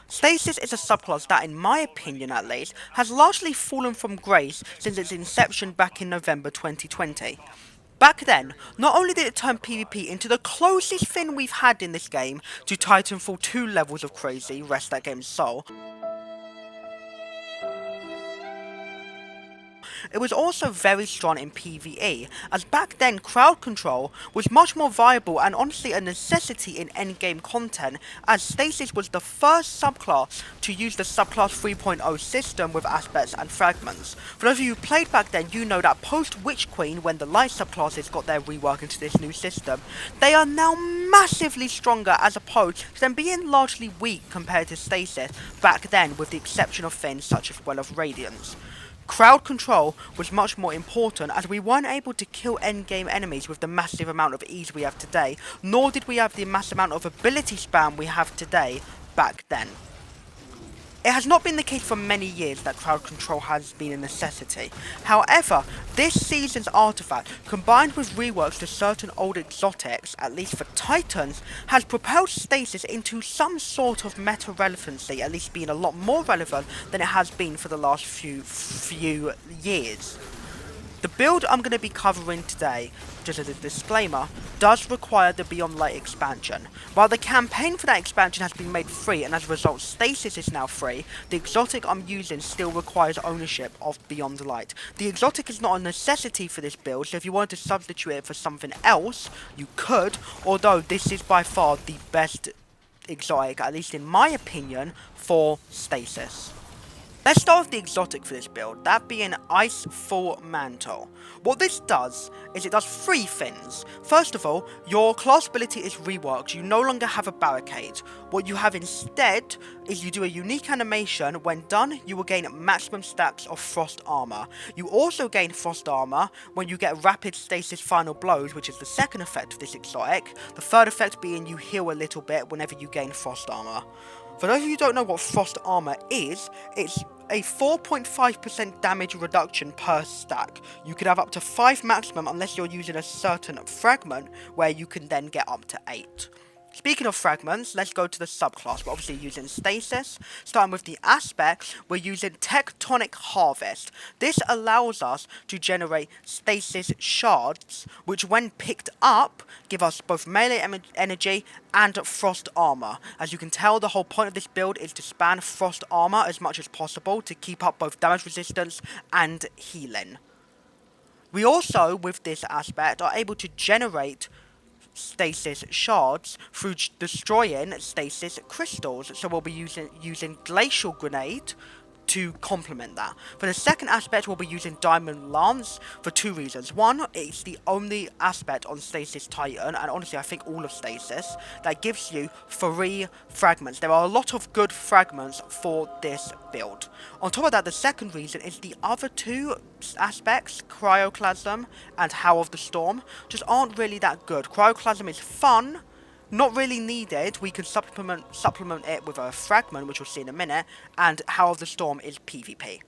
Stasis is a subclass that, in my opinion at least, has largely fallen from grace since its inception back in November 2020. Back then, not only did it turn PvP into the closest thing we've had in this game to Titanfall 2 levels of crazy, rest that game's soul, it was also very strong in PvE, as back then crowd control was much more viable and honestly a necessity in endgame content, as Stasis was the first subclass to use the subclass 3.0 system with aspects and fragments. For those of you who played back then, you know that post Witch Queen, when the light subclasses got their rework into this new system, they are now massively stronger as opposed to them being largely weak compared to Stasis back then, with the exception of things such as Well of Radiance. Crowd control was much more important, as we weren't able to kill endgame enemies with the massive amount of ease we have today, nor did we have the massive amount of ability spam we have today back then. It has not been the case for many years that crowd control has been a necessity. However, this season's artifact, combined with reworks to certain old exotics, at least for Titans, has propelled Stasis into some sort of meta relevancy, at least being a lot more relevant than it has been for the last few years. The build I'm going to be covering today, just as a disclaimer, does require the Beyond Light expansion. While the campaign for that expansion has been made free, and as a result Stasis is now free, the exotic I'm using still requires ownership of Beyond Light. The exotic is not a necessity for this build, so if you wanted to substitute it for something else, you could, although this is by far the best exotic, at least in my opinion, for Stasis. Let's start with the exotic for this build, that being Ice Full Mantle. What this does is it does three things. First of all, your class ability is reworked, you no longer have a barricade. What you have instead is you do a unique animation. When done, you will gain maximum stacks of Frost Armor. You also gain Frost Armor when you get Rapid Stasis Final Blows, which is the second effect of this exotic. The third effect being you heal a little bit whenever you gain Frost Armor. For those of you who don't know what Frost Armor is, it's a 4.5% damage reduction per stack. You can have up to 5 maximum unless you're using a certain fragment, where you can then get up to 8. Speaking of fragments, let's go to the subclass. We're obviously using Stasis. Starting with the aspect, we're using Tectonic Harvest. This allows us to generate Stasis shards, which when picked up, give us both melee energy and Frost Armor. As you can tell, the whole point of this build is to spam Frost Armor as much as possible to keep up both damage resistance and healing. We also, with this aspect, are able to generate Stasis shards through destroying Stasis crystals, so we'll be using Glacial Grenade to complement that. For the second aspect, we'll be using Diamond Lance for two reasons. One, it's the only aspect on Stasis Titan, and honestly I think all of Stasis, that gives you 3 fragments. There are a lot of good fragments for this build. On top of that, the second reason is the other two aspects, Cryoclasm and Howl of the Storm, just aren't really that good. Cryoclasm is fun, not really needed. We can supplement it with a fragment, which we'll see in a minute, and Howl of the Storm is PvP.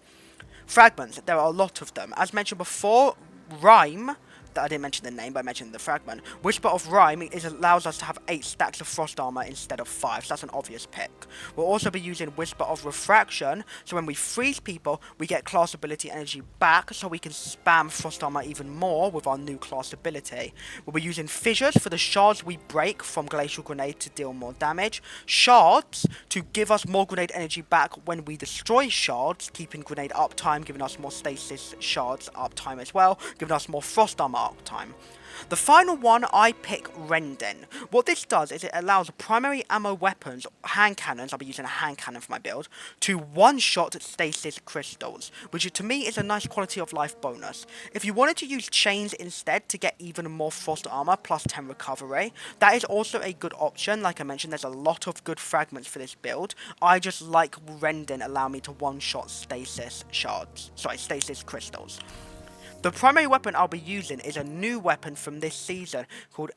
Fragments, there are a lot of them. As mentioned before, Rhyme, that I didn't mention the name, but I mentioned the fragment. Whisper of Rhyme allows us to have 8 stacks of Frost Armor instead of 5, so that's an obvious pick. We'll also be using Whisper of Refraction, so when we freeze people, we get class ability energy back, so we can spam Frost Armor even more with our new class ability. We'll be using Fissures for the shards we break from Glacial Grenade to deal more damage. Shards to give us more grenade energy back when we destroy shards, keeping grenade uptime, giving us more stasis shards uptime as well, giving us more Frost Armor uptime. The final one, I pick Rending. What this does is it allows primary ammo weapons, hand cannons, I'll be using a hand cannon for my build, to one-shot stasis crystals, which to me is a nice quality of life bonus. If you wanted to use chains instead to get even more Frost Armor plus 10 recovery, that is also a good option. Like I mentioned, there's a lot of good fragments for this build. I just like Rending allowing me to one-shot stasis crystals. The primary weapon I'll be using is a new weapon from this season called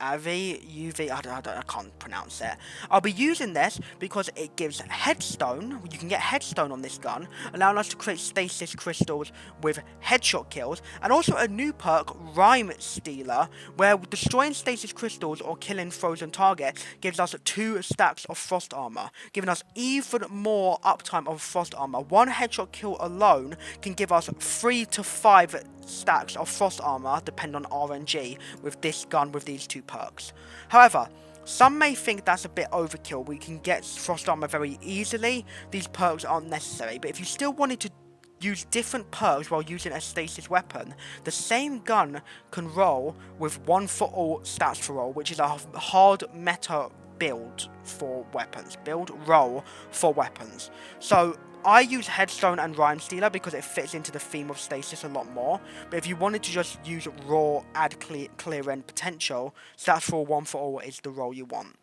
Avi, UV, I can't pronounce it. I'll be using this because it gives headstone. You can get headstone on this gun, allowing us to create stasis crystals with headshot kills, and also a new perk, Rhyme Stealer, where destroying stasis crystals or killing frozen targets gives us 2 stacks of frost armor, giving us even more uptime of frost armor. One headshot kill alone can give us 3 to 5 stacks of frost armor, depending on RNG, with this gun with these 2 perks. However, some may think that's a bit overkill. We can get frost armor very easily. These perks aren't necessary, but if you still wanted to use different perks while using a stasis weapon, the same gun can roll with 1 for all stats for roll, which is a hard meta build for weapons. Build roll for weapons. So I use Headstone and Rhyme Stealer because it fits into the theme of Stasis a lot more. But if you wanted to just use raw, add clear end potential, stats for 1 for all is the role you want.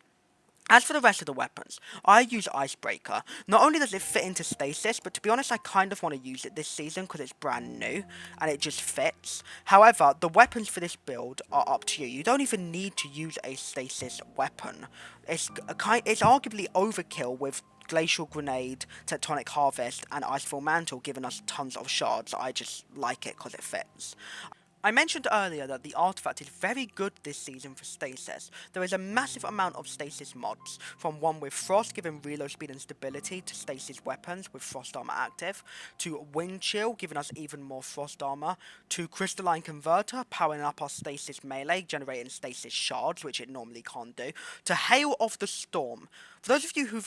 As for the rest of the weapons, I use Icebreaker. Not only does it fit into Stasis, but to be honest, I kind of want to use it this season because it's brand new and it just fits. However, the weapons for this build are up to you. You don't even need to use a Stasis weapon. It's arguably overkill with Glacial Grenade, Tectonic Harvest, and Icefall Mantle giving us tons of shards. I just like it because it fits. I mentioned earlier that the artifact is very good this season for Stasis. There is a massive amount of Stasis mods, from one with Frost giving reload speed and stability to Stasis weapons with Frost armor active, to Wind Chill giving us even more Frost armor, to Crystalline Converter powering up our Stasis melee, generating Stasis shards, which it normally can't do, to Hail of the Storm. For those of you who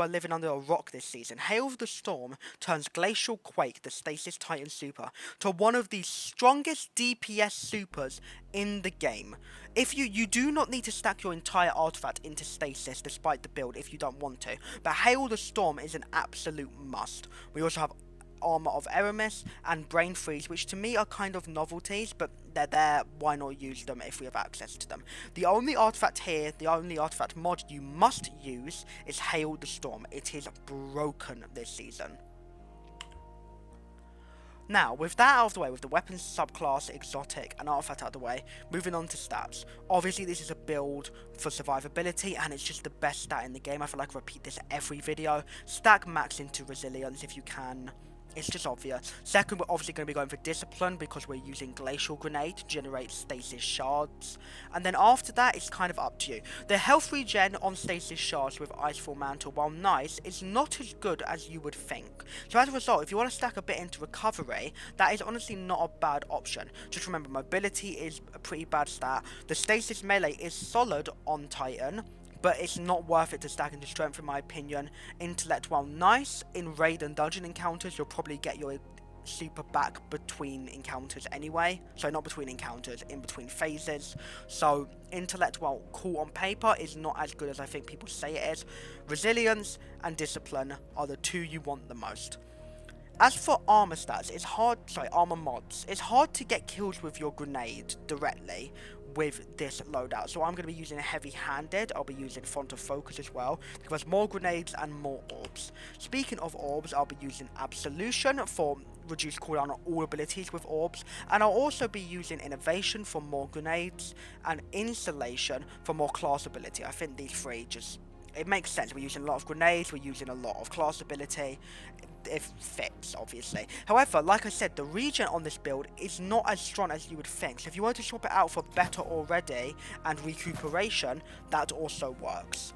are living under a rock this season, Hail of the Storm turns Glacial Quake, the Stasis Titan super, to one of the strongest DPS supers in the game. If you do not need to stack your entire artifact into Stasis despite the build if you don't want to, but Hail the Storm is an absolute must. We also have Armor of Eramis and Brain Freeze, which to me are kind of novelties, but they're there, why not use them if we have access to them. The only artifact here, the only artifact mod you must use is Hail the Storm. It is broken this season. Now, with that out of the way, with the weapons subclass, exotic, and artifact out of the way, moving on to stats. Obviously, this is a build for survivability, and it's just the best stat in the game. I feel like I repeat this every video. Stack max into resilience if you can. It's just obvious. Second, we're obviously going to be going for discipline because we're using Glacial Grenade to generate stasis shards. And then after that, it's kind of up to you. The health regen on stasis shards with Icefall Mantle, while nice, is not as good as you would think. So as a result, if you want to stack a bit into recovery, that is honestly not a bad option. Just remember, mobility is a pretty bad stat. The stasis melee is solid on Titan, but it's not worth it to stack into strength in my opinion. Intellect, while nice, in raid and dungeon encounters, you'll probably get your super back between encounters anyway. So not between encounters, in between phases. So intellect, while cool on paper, is not as good as I think people say it is. Resilience and discipline are the 2 you want the most. As for armor stats, armor mods, it's hard to get kills with your grenade directly with this loadout. So I'm going to be using heavy-handed. I'll be using Font of Focus as well, because more grenades and more orbs. Speaking of orbs, I'll be using Absolution for reduced cooldown on all abilities with orbs, and I'll also be using Innovation for more grenades, and Insulation for more class ability. I think these 3 it makes sense. We're using a lot of grenades, we're using a lot of class ability. It fits, obviously. However, like I said, the regen on this build is not as strong as you would think. So if you want to swap it out for better already and recuperation, that also works.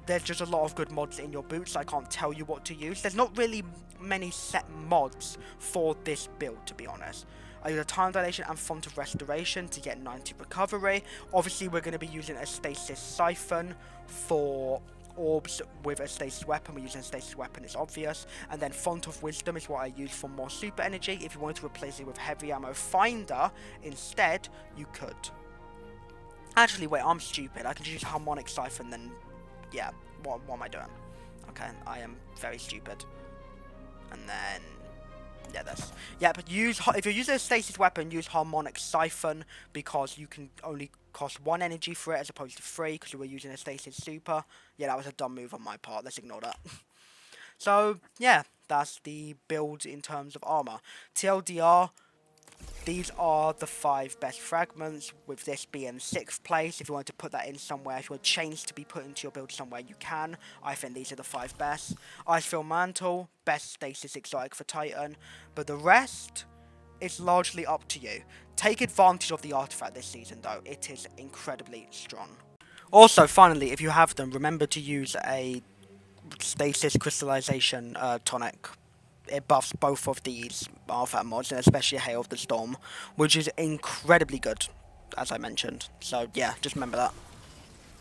There's just a lot of good mods in your boots. I can't tell you what to use. There's not really many set mods for this build, to be honest. I use a Time Dilation and Font of Restoration to get 90 recovery. Obviously, we're going to be using a Stasis Siphon for orbs with a stasis weapon. We're using a stasis weapon, it's obvious. And then Font of Wisdom is what I use for more super energy. If you wanted to replace it with Heavy Ammo Finder instead, you could. Actually, wait, I'm stupid. I can just use Harmonic Siphon, then yeah, what am I doing? Okay, I am very stupid. And then but if you're using a stasis weapon, use Harmonic Siphon, because you can only cost 1 energy for it as opposed to 3 because you were using a stasis super. Yeah, that was a dumb move on my part. Let's ignore that. So yeah, that's the build in terms of armor. TLDR, These are the 5 best fragments, with this being 6th place. If you want to put that in somewhere, if you want chains to be put into your build somewhere, you can. I think these are the 5 best. Icefield Mantle, best Stasis exotic for Titan, but the rest is largely up to you. Take advantage of the artifact this season though, it is incredibly strong. Also, finally, if you have them, remember to use a Stasis Crystallization tonic. It buffs both of these artifact mods, and especially Hail of the Storm, which is incredibly good, as I mentioned. So yeah, just remember that.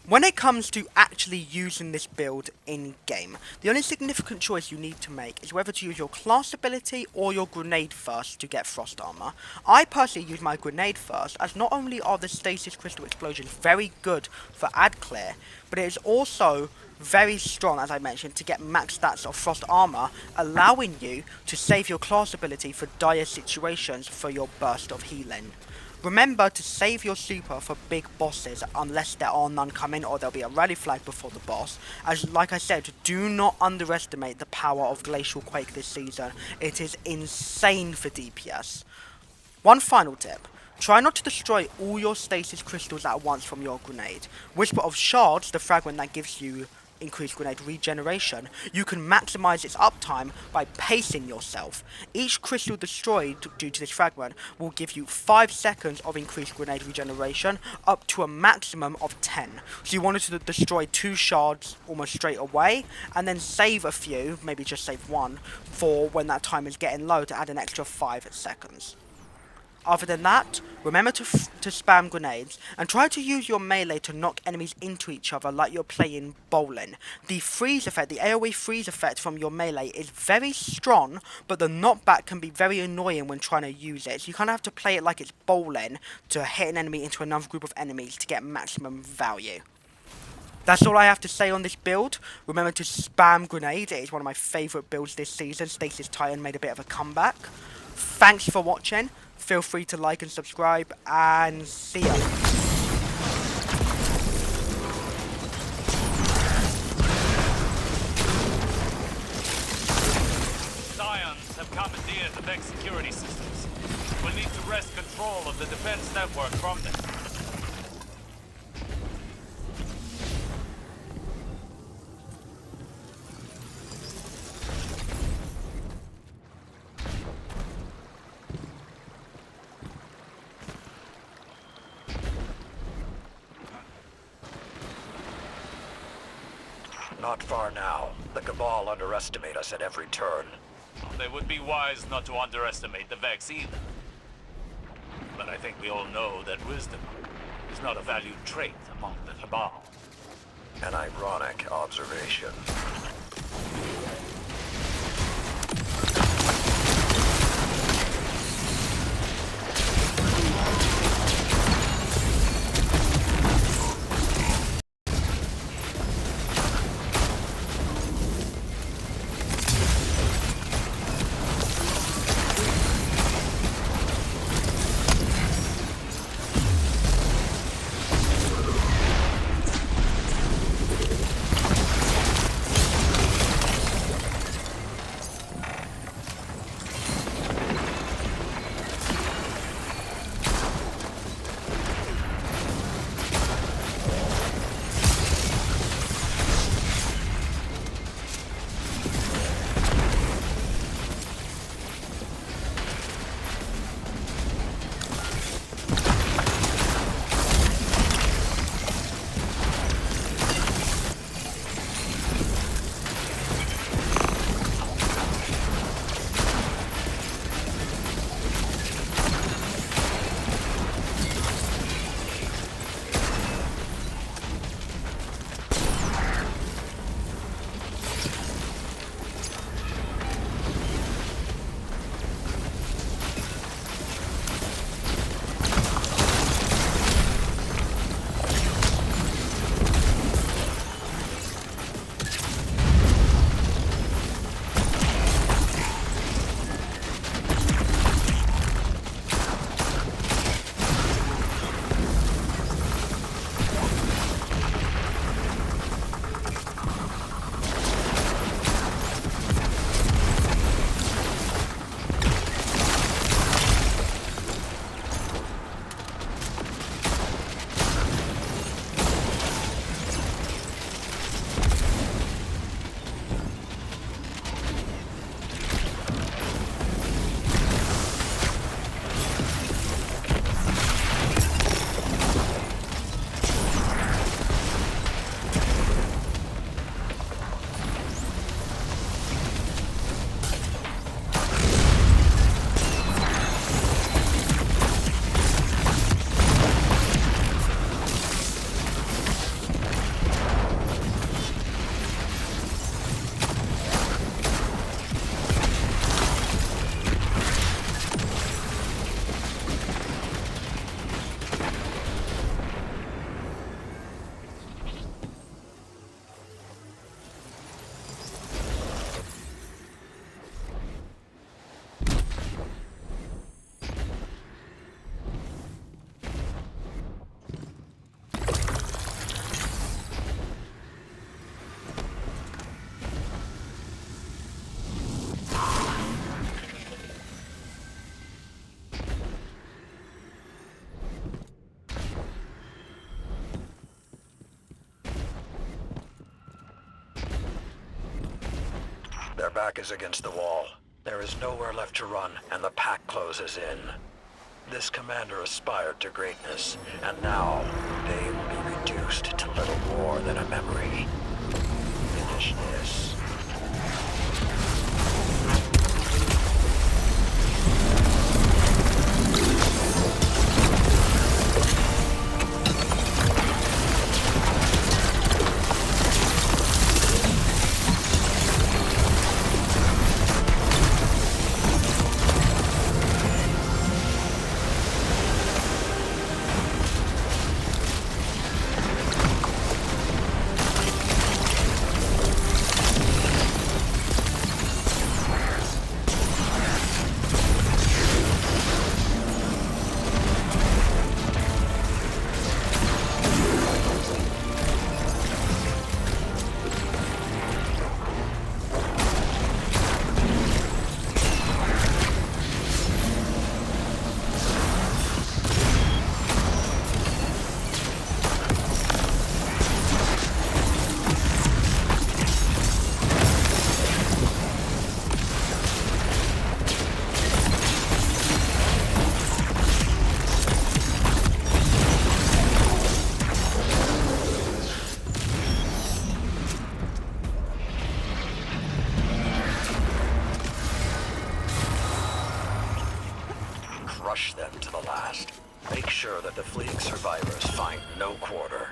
When it comes to actually using this build in-game, the only significant choice you need to make is whether to use your class ability or your grenade first to get frost armor. I personally use my grenade first, as not only are the stasis crystal explosions very good for ad clear, but it is also very strong, as I mentioned, to get max stats of frost armor, allowing you to save your class ability for dire situations for your burst of healing. Remember to save your super for big bosses unless there are none coming or there'll be a rally flag before the boss. As like I said, do not underestimate the power of Glacial Quake this season. It is insane for DPS. One final tip. Try not to destroy all your stasis crystals at once from your grenade. Whisper of Shards, the fragment that gives you increased grenade regeneration, you can maximize its uptime by pacing yourself. Each crystal destroyed due to this fragment will give you 5 seconds of increased grenade regeneration, up to a maximum of 10. So you wanted to destroy 2 shards almost straight away, and then save a few, maybe just save 1, for when that time is getting low to add an extra 5 seconds. Other than that, remember to spam grenades, and try to use your melee to knock enemies into each other like you're playing bowling. The freeze effect, the AoE freeze effect from your melee is very strong, but the knockback can be very annoying when trying to use it. So you kind of have to play it like it's bowling to hit an enemy into another group of enemies to get maximum value. That's all I have to say on this build. Remember to spam grenades, it is one of my favourite builds this season. Stasis Titan made a bit of a comeback. Thanks for watching. Feel free to like and subscribe, and see ya. Scions have commandeered the Vex security systems. We'll need to wrest control of the defense network from them. Not far now. The Cabal underestimate us at every turn. They would be wise not to underestimate the Vex either. But I think we all know that wisdom is not a valued trait among the Cabal. An ironic observation. back is against the wall. There is nowhere left to run, and the pack closes in. This commander aspired to greatness, and now they will be reduced to little more than a memory. Finish this. Crush them to the last. Make sure that the fleeing survivors find no quarter.